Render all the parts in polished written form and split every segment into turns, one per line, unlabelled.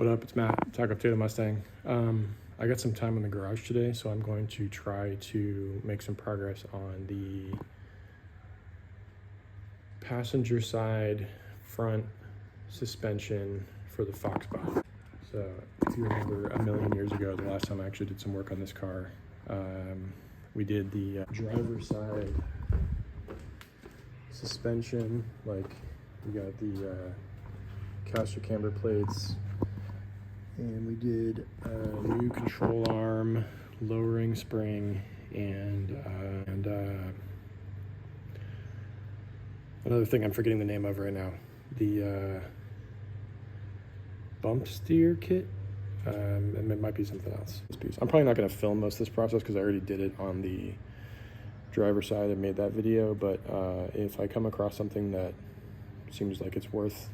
What up, it's Matt, Taco Potato Mustang. I got some time in the garage today, so I'm going to try to make some progress on the passenger side front suspension for the Fox Body. So if you remember a million years ago, the last time I actually did some work on this car, we did the driver's side suspension, like we got the caster camber plates, and we did a new control arm, lowering spring, and another thing I'm forgetting the name of right now, the bump steer kit, and it might be something else. I'm probably not going to film most of this process because I already did it on the driver side and made that video, but if I come across something that seems like it's worth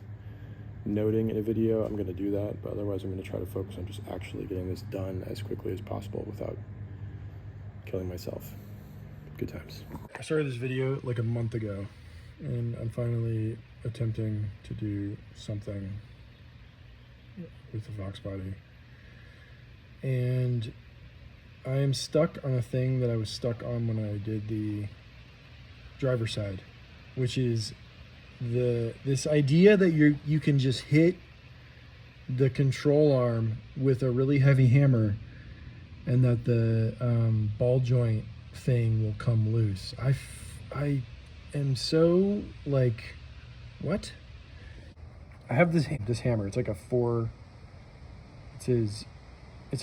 noting in a video, I'm going to do that, but otherwise I'm going to try to focus on just actually getting this done as quickly as possible without killing myself. Good times. I started this video like a month ago, and I'm finally attempting to do something with the Fox Body, and I am stuck on a thing that I was stuck on when I did the driver side, which is this idea that you can just hit the control arm with a really heavy hammer and that the ball joint thing will come loose. I am so like, what? I have this hammer. It's like a it's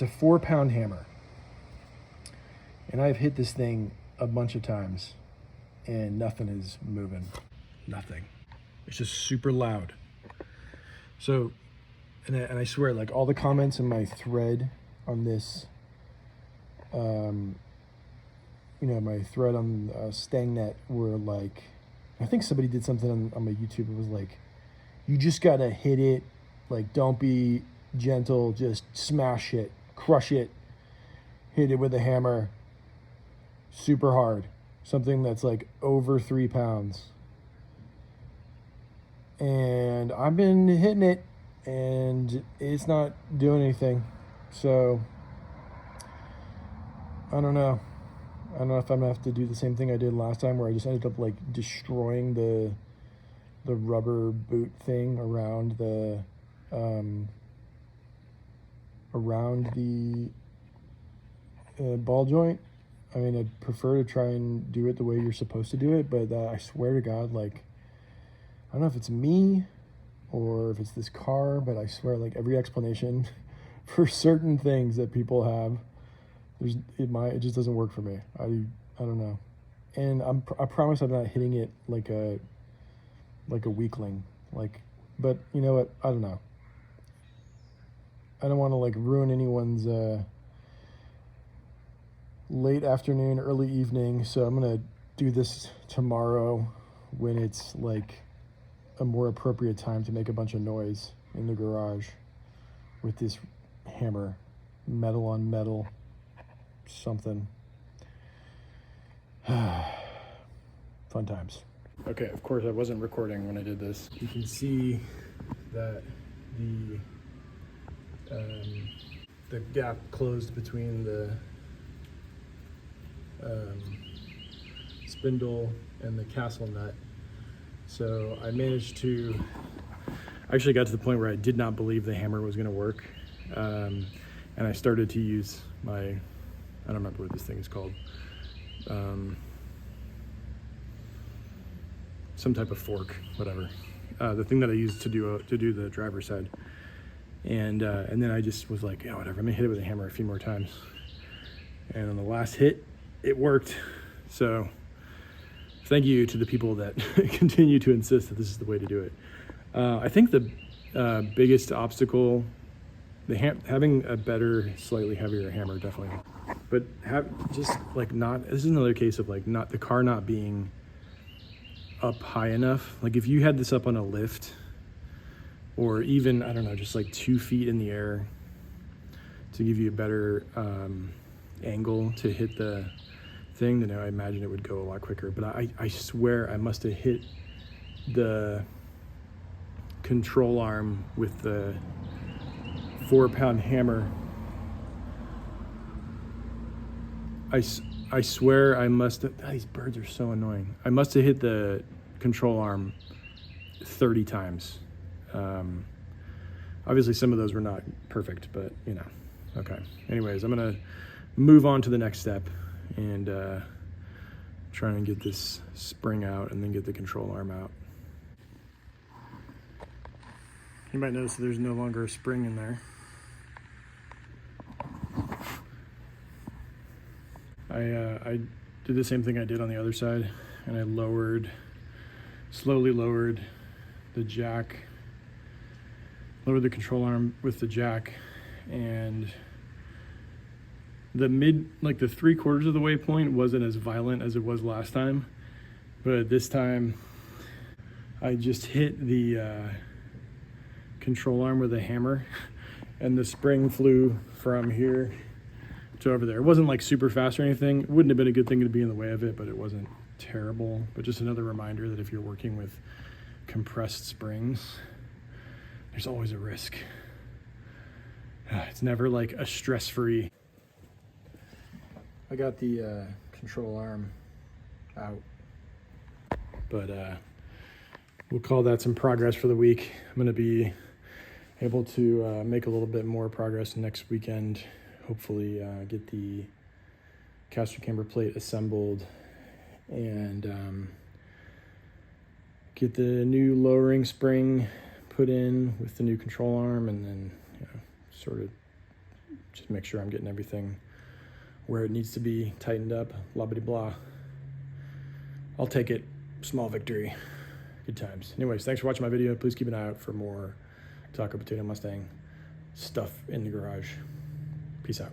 a 4-pound hammer, and I've hit this thing a bunch of times and nothing is moving. Nothing. It's just super loud. So, and I swear, like, all the comments in my thread on this, my thread on StangNet were like, I think somebody did something on my YouTube. It was like, you just gotta hit it. Like, don't be gentle. Just smash it, crush it, hit it with a hammer, super hard. Something that's like over 3 pounds. And I've been hitting it and it's not doing anything. So I don't know if I'm gonna have to do the same thing I did last time, where I just ended up like destroying the rubber boot thing around the ball joint. I mean, I'd prefer to try and do it the way you're supposed to do it, but I swear to God, like, I don't know if it's me or if it's this car, but I swear, like, every explanation for certain things that people have, it just doesn't work for me. I don't know. And I promise I'm not hitting it like a weakling. Like, but you know what? I don't know. I don't want to like ruin anyone's late afternoon, early evening, so I'm gonna do this tomorrow when it's like a more appropriate time to make a bunch of noise in the garage with this hammer, metal on metal, something. Fun times. Okay, of course I wasn't recording when I did this. You can see that the gap closed between the spindle and the castle nut. So I managed to, actually got to the point where I did not believe the hammer was going to work. And I started to use my, I don't remember what this thing is called. Some type of fork, whatever. The thing that I used to do the driver's side. And then I just was like, yeah, whatever, I'm gonna hit it with a hammer a few more times. And on the last hit, it worked. So thank you to the people that continue to insist that this is the way to do it. I think the biggest obstacle, having a better, slightly heavier hammer, definitely. But this is another case of like the car not being up high enough. Like if you had this up on a lift, or even, I don't know, just like 2 feet in the air to give you a better angle to hit the thing, then I imagine it would go a lot quicker. But I swear I must have hit the control arm with the 4-pound hammer. I swear I must have, these birds are so annoying. I must have hit the control arm 30 times. Obviously some of those were not perfect, but you know, okay. Anyways, I'm gonna move on to the next step and try and get this spring out and then get the control arm out. You might notice that there's no longer a spring in there. I did the same thing I did on the other side, and I slowly lowered the jack, lowered the control arm with the jack, and the like the 3/4 of the way point wasn't as violent as it was last time, but this time I just hit the control arm with a hammer and the spring flew from here to over there. It wasn't like super fast or anything. It wouldn't have been a good thing to be in the way of it, but it wasn't terrible. But just another reminder that if you're working with compressed springs, there's always a risk. It's never like a stress-free. I got the control arm out, but we'll call that some progress for the week. I'm gonna be able to make a little bit more progress next weekend. Hopefully get the caster camber plate assembled and get the new lowering spring put in with the new control arm, and then sort of just make sure I'm getting everything where it needs to be tightened up, blah blah blah. I'll take it. Small victory. Good times. Anyways, thanks for watching my video. Please keep an eye out for more Taco Potato Mustang stuff in the garage. Peace out.